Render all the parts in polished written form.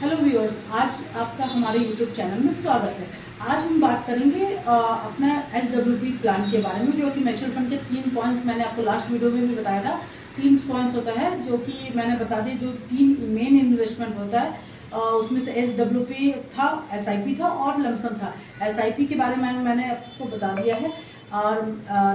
Hello viewers, आज आपका हमारे यूट्यूब चैनल में स्वागत है। आज हम बात करेंगे अपना HWP प्लान के बारे में, जो कि म्यूचुअल फंड के 3 पॉइंट्स मैंने आपको लास्ट वीडियो में भी बताया था। 3 पॉइंट्स होता है जो कि मैंने बता दिए, जो 3 मेन इन्वेस्टमेंट होता है। उसमें से HWP था, SIP था और लमसम था। SIP के बारे में मैंने आपको बता दिया है और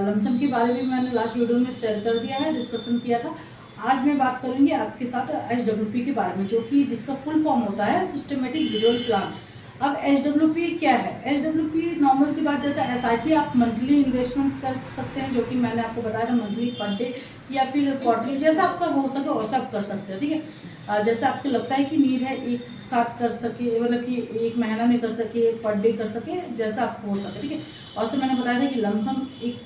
लमसम के बारे में मैंने लास्ट वीडियो में शेयर कर दिया है, डिस्कशन किया था। आज मैं बात करूंगी आपके साथ HWP के बारे में, जो कि जिसका फुल फॉर्म होता है सिस्टमेटिक विड्रॉल प्लान। अब HWP क्या है? HWP नॉर्मल सी बात, जैसे SIP आप मंथली इन्वेस्टमेंट कर सकते हैं, जो कि मैंने आपको बताया था, मंथली, पर डे या फिर क्वार्टरली, जैसा आपका हो सके वैसा आप कर सकते हैं। ठीक है, जैसे आपको लगता है कि नीड है एक साथ कर सके, मतलब कि एक महीना में कर सके, पर डे कर सके, जैसा आपको हो सके। ठीक है, और से मैंने बताया था कि लमसम एक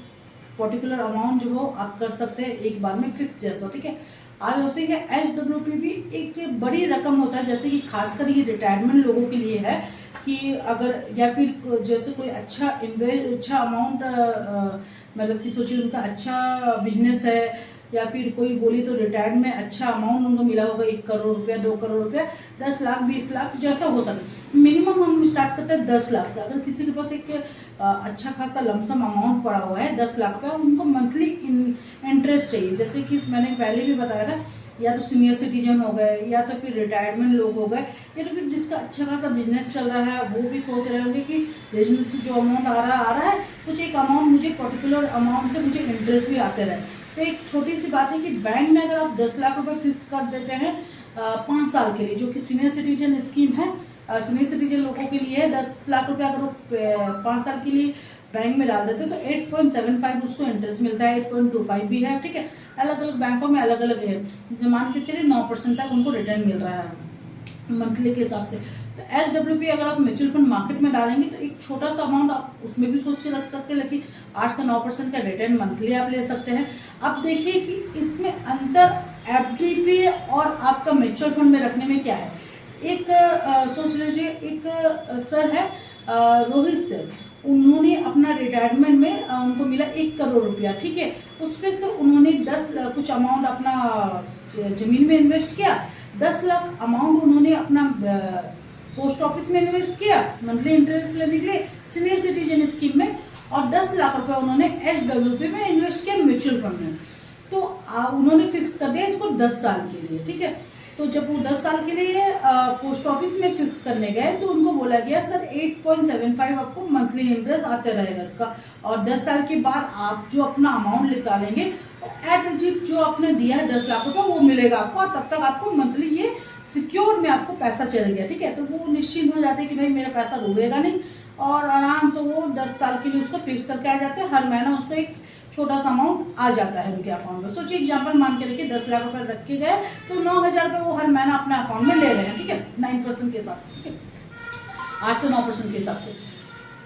पर्टिकुलर अमाउंट जो हो आप कर सकते हैं एक बार में, फिक्स जैसा। ठीक है, आज उसी है HWP भी एक बड़ी रकम होता है, जैसे कि खासकर ये रिटायरमेंट लोगों के लिए है कि अगर, या फिर जैसे कोई अच्छा अमाउंट, मतलब कि सोचिए उनका अच्छा बिजनेस है, या फिर कोई बोली तो रिटायर्ड में अच्छा अमाउंट उनको मिला होगा, 1 करोड़ रुपया, 2 करोड़ रुपया, 10 लाख, 20 लाख, जैसा हो सके। मिनिमम हम स्टार्ट करते हैं 10 लाख से। अगर किसी के पास एक अच्छा खासा लमसम अमाउंट पड़ा हुआ है 10 लाख रुपया, उनको मंथली इंटरेस्ट चाहिए। जैसे कि मैंने पहले भी बताया था, या तो सीनियर सिटीजन हो गए, या तो फिर रिटायरमेंट लोग हो गए, या तो फिर जिसका अच्छा खासा बिजनेस चल रहा है, वो भी सोच रहे होंगे कि बिजनेस से जो अमाउंट आ रहा है कुछ एक अमाउंट मुझे, पर्टिकुलर अमाउंट से मुझे इंटरेस्ट भी आते रहे। तो एक छोटी सी बात है कि बैंक में अगर आप 10 लाख रुपए फिक्स कर देते हैं 5 साल के लिए, जो कि सीनियर सिटीजन स्कीम है, सीनियर सिटीजन लोगों के लिए है, 10 लाख रुपए अगर वो 5 साल के लिए बैंक में डाल देते हैं तो 8.75 उसको इंटरेस्ट मिलता है, 8.25 भी है। ठीक है, अलग अलग बैंकों में अलग अलग है, जो मान के चलिए 9% तक उनको रिटर्न मिल रहा है मंथली के हिसाब से। तो HWP अगर आप म्यूचुअल फंड मार्केट में डालेंगे तो एक छोटा सा अमाउंट आप उसमें भी सोच के रख सकते हैं, लेकिन 8 से 9% का रिटर्न मंथली आप ले सकते हैं। अब देखिए कि इसमें अंतर FDP और आपका म्यूचुअल फंड में रखने में क्या है। एक सोच लीजिए, एक सर है, रोहित सर, उन्होंने अपना रिटायरमेंट में उनको मिला 1 करोड़ रुपया। ठीक है, उसमें से उन्होंने 10 कुछ अमाउंट अपना जमीन में इन्वेस्ट किया, 10 लाख अमाउंट उन्होंने अपना पोस्ट ऑफिस में इन्वेस्ट किया मंथली इंटरेस्ट लेने के लिए सीनियर सिटीजन स्कीम में, और 10 लाख रुपए उन्होंने HWP में इन्वेस्ट किया म्यूचुअल फंड में। तो उन्होंने फिक्स कर दिया इसको 10 साल के लिए। ठीक है, तो जब वो 10 साल के लिए पोस्ट ऑफिस में फिक्स करने गए तो उनको बोला गया सर 8.75 आपको मंथली इंटरेस्ट आते रहेगा इसका, और 10 साल के बाद आप जो अपना अमाउंट निकालेंगे तो एट जो आपने दिया है 10 लाख रुपये वो मिलेगा आपको, और तब तक आपको मंथली ये सिक्योर में आपको पैसा चल गया। ठीक है, तो वो निश्चिंत हो जाते हैं कि भाई मेरा पैसा डूबेगा नहीं, और आराम से वो 10 साल के लिए उसको फिक्स करके आ जाते हैं। हर महीना उसको एक छोटा सा अमाउंट आ जाता है उनके अकाउंट में। सोचिए एग्जाम्पल मान के रखिए 10 लाख रुपए रख के गए तो 9,000 रुपये वो हर महीना अपने अकाउंट में ले रहे हैं। ठीक है, 9% के हिसाब से। ठीक है, 8 से 9% के हिसाब से।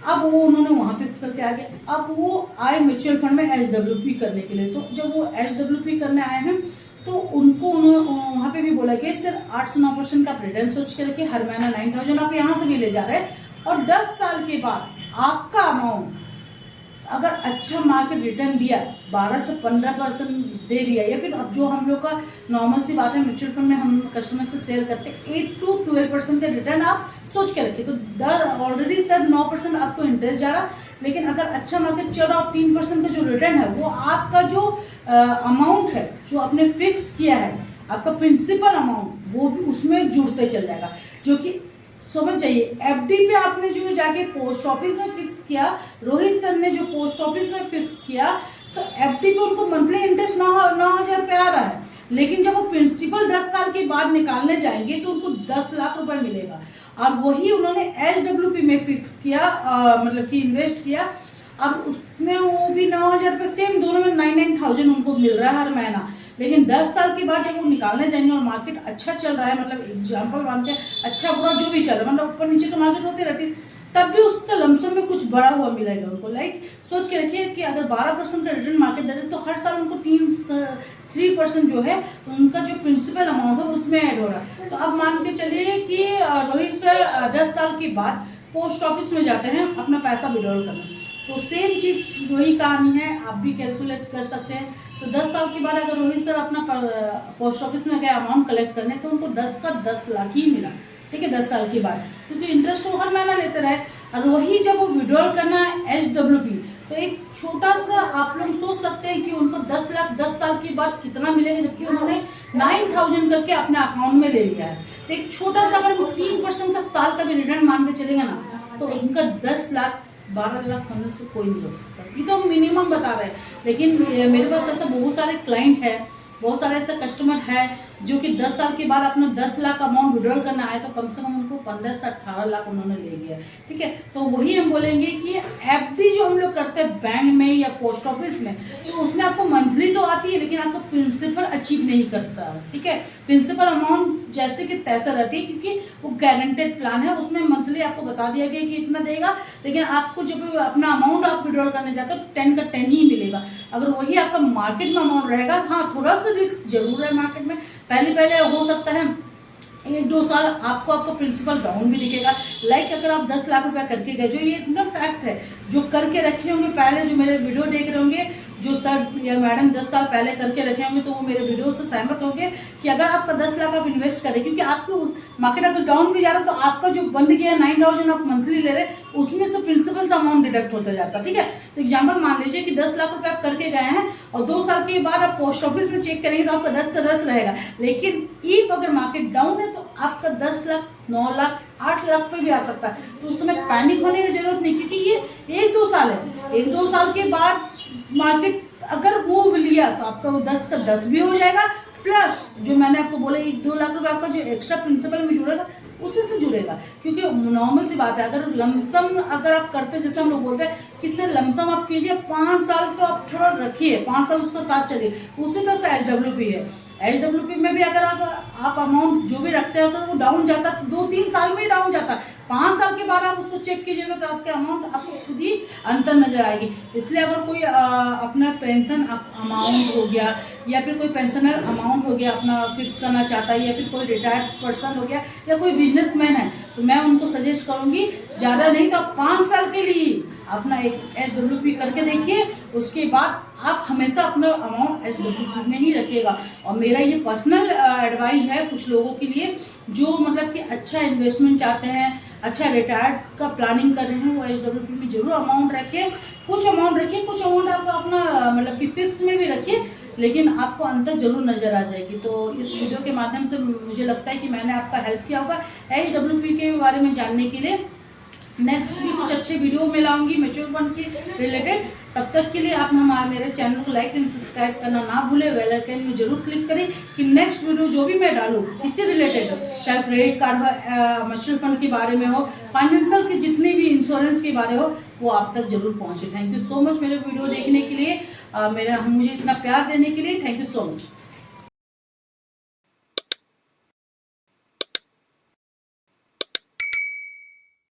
अब वो उन्होंने वहाँ फिक्स करके आ गए। अब वो आए म्यूचुअल फंड में HWP करने के लिए। तो जब वो HWP करने आए हैं तो उनको वहाँ पे भी बोला कि सर 8 से 9% का रिटर्न सोच के रखिए, हर महीना 9,000 आप यहाँ से भी ले जा रहे हैं, और 10 साल के बाद आपका अमाउंट अगर अच्छा मार्केट रिटर्न दिया, 12 से 15% दे दिया, या फिर अब जो हम लोग का नॉर्मल सी बात है म्यूचुअल फंड में हम कस्टमर से शेयर करते हैं 8 to 12% का रिटर्न आप सोच के रखिए। तो ऑलरेडी सर 9% आपको इंटरेस्ट जा रहा, लेकिन अगर अच्छा मार्केट चल रहा और 3% का जो रिटर्न है वो आपका जो अमाउंट है जो आपने फिक्स किया है, आपका प्रिंसिपल अमाउंट, वो भी उसमें जुड़ते चल जाएगा। जो कि समझ जाइए, FD पे आपने जो जाके पोस्ट ऑफिस में फिक्स किया, रोहित सर ने जो पोस्ट ऑफिस में फिक्स किया, तो FD पे उनको मंथली इंटरेस्ट 9,000 रुपये आ रहा है, लेकिन जब वो प्रिंसिपल 10 साल के बाद निकालने जाएंगे तो उनको 10 लाख रुपए मिलेगा। और वही उन्होंने HWP में फिक्स किया, मतलब कि इन्वेस्ट किया, और उसमें वो भी 9,000 रुपये, सेम दोनों में 9,000 उनको मिल रहा है हर महीना। लेकिन 10 साल के बाद जब वो निकालने जाएंगे और मार्केट अच्छा चल रहा है, मतलब एग्जाम्पल मान के अच्छा बुरा जो भी चल रहा है, मतलब ऊपर नीचे तो मार्केट होती रहती है, तब भी उसका लमसम में कुछ बड़ा हुआ मिलेगा उनको। लाइक सोच के रखिए कि अगर 12% का रिटर्न मार्केट दे रहे तो हर साल उनको 3% जो है उनका जो प्रिंसिपल अमाउंट है उसमें ऐड हो रहा है। तो अब मान के चलिए कि रोहित सर 10 साल के बाद पोस्ट ऑफिस में जाते हैं अपना पैसा विड्रॉल करने, तो सेम चीज़ वही कहानी है, आप भी कैलकुलेट कर सकते हैं। तो 10 साल के बाद अगर रोहित सर अपना पोस्ट ऑफिस में गए अमाउंट कलेक्ट करने तो उनको 10 का 10 लाख ही मिला। ठीक है, 10 साल के बाद, क्योंकि इंटरेस्ट वो हर महीना लेते रहे। और वही जब वो विड्रॉल करना है HWP, तो एक छोटा सा आप लोग सोच सकते हैं कि उनको 10 लाख 10 साल के बाद कितना मिलेगा, जबकि उन्होंने 9000 करके अपने अकाउंट में ले लिया है। तो एक छोटा सा अगर 3% का साल का भी रिटर्न मान के चलेगा ना, तो उनका 10 लाख 12 लाख 15 से कोई नहीं हो सकता। ये तो हम मिनिमम बता रहे हैं, लेकिन मेरे पास ऐसा बहुत सारे क्लाइंट है, बहुत सारे ऐसे कस्टमर है जो कि 10 साल के बाद अपना 10 लाख अमाउंट विड्रॉल करना है, तो कम से कम उनको 15 से 18 लाख उन्होंने ले लिया। ठीक है, तो वही हम बोलेंगे कि एफडी जो हम लोग करते हैं बैंक में या पोस्ट ऑफिस में, तो उसमें आपको मंथली तो आती है, लेकिन आपको प्रिंसिपल अचीव नहीं करता। ठीक है, प्रिंसिपल अमाउंट जैसे कि तैसा रहती है, क्योंकि वो गारंटेड प्लान है, उसमें मंथली आपको बता दिया गया कि इतना देगा, लेकिन आपको जब अपना अमाउंट आप विड्रॉल करने जाते हो तो 10 का 10 ही मिलेगा। अगर वही आपका मार्केट में अमाउंट रहेगा, हाँ थोड़ा सा रिस्क जरूर है मार्केट में, पहले हो सकता है 1-2 साल आपको आपका प्रिंसिपल डाउन भी दिखेगा। लाइक अगर आप 10 लाख रुपया करके गए, जो ये एकदम फैक्ट है, जो करके रखे होंगे पहले, जो मेरे वीडियो देख रहे होंगे, जो सर या मैडम 10 साल पहले करके रखे होंगे, तो वो मेरे वीडियो से सहमत होंगे कि अगर आपका 10 लाख आप इन्वेस्ट करें, क्योंकि आपको मार्केट अगर डाउन भी जा रहा है, तो आपका जो बन गया 9000 आप मंथली ले रहे, उसमें से प्रिंसिपल से अमाउंट डिडक्ट होता जाता है। ठीक है, तो एग्जाम्पल मान लीजिए कि 10 लाख रुपए आप करके गए हैं, और 2 साल के बाद आप पोस्ट ऑफिस में चेक करेंगे तो आपका 10 का 10 रहेगा, लेकिन इफ अगर मार्केट डाउन है तो आपका 10 लाख 9 लाख 8 लाख पे भी आ सकता है। तो उस समय पैनिक होने की जरूरत नहीं, क्योंकि ये 1-2 साल है। 1-2 साल के बाद मार्केट अगर मूव लिया तो आपका वो 10 का 10 भी हो जाएगा, प्लस जो मैंने आपको बोला 1-2 लाख रुपए आपका जो एक्स्ट्रा प्रिंसिपल में जुड़ेगा उसी से जुड़ेगा। क्योंकि नॉर्मल सी बात है, अगर लमसम अगर आप करते, जैसे हम लोग बोलते हैं कि सर लमसम आप कीजिए 5 साल, तो आप थोड़ा रखिए, 5 साल उसका साथ चलिए, उसी का से HWP है। HWP में भी अगर आप अमाउंट जो भी रखते हो, तो वो डाउन जाता है, 2-3 साल में ही डाउन जाता है। 5 साल के बाद आप उसको चेक कीजिएगा तो आपके अमाउंट आपको खुद ही अंतर नजर आएगी। इसलिए अगर कोई अपना पेंशन अमाउंट हो गया, या फिर कोई पेंशनर अमाउंट हो गया अपना फिक्स करना चाहता है, या फिर कोई रिटायर्ड पर्सन हो गया, या कोई बिजनेसमैन है, तो मैं उनको सजेस्ट करूंगी ज़्यादा नहीं तो 5 साल के लिए अपना एक HWP करके देखिए, उसके बाद आप हमेशा अपना अमाउंट HWP में ही रखिएगा। और मेरा ये पर्सनल एडवाइस है कुछ लोगों के लिए जो मतलब कि अच्छा इन्वेस्टमेंट चाहते हैं, अच्छा रिटायर्ड का प्लानिंग कर रहे हैं, वो HWP में जरूर अमाउंट रखिए। कुछ अमाउंट रखिए, कुछ अमाउंट आप अपना मतलब कि फिक्स में भी रखिए, लेकिन आपको अंतर जरूर नजर आ जाएगी। तो इस वीडियो के माध्यम से मुझे लगता है कि मैंने आपका हेल्प किया होगा HWP के बारे में जानने के लिए। नेक्स्ट भी कुछ अच्छे वीडियो में लाऊंगी म्यूचुअल फंड के रिलेटेड। तब तक के लिए आप हमारे मेरे चैनल को लाइक एंड सब्सक्राइब करना ना भूलें, बेल आइकन में जरूर क्लिक करें कि नेक्स्ट वीडियो जो भी मैं डालूं इससे रिलेटेड हो, चाहे क्रेडिट कार्ड हो, म्यूचुअल फंड के बारे में हो, फाइनेंशियल के जितने भी इंश्योरेंस के बारे हो, वो आप तक जरूर पहुंचे। थैंक यू सो मच मेरे वीडियो देखने के लिए, मुझे इतना प्यार देने के लिए। Thank you so much.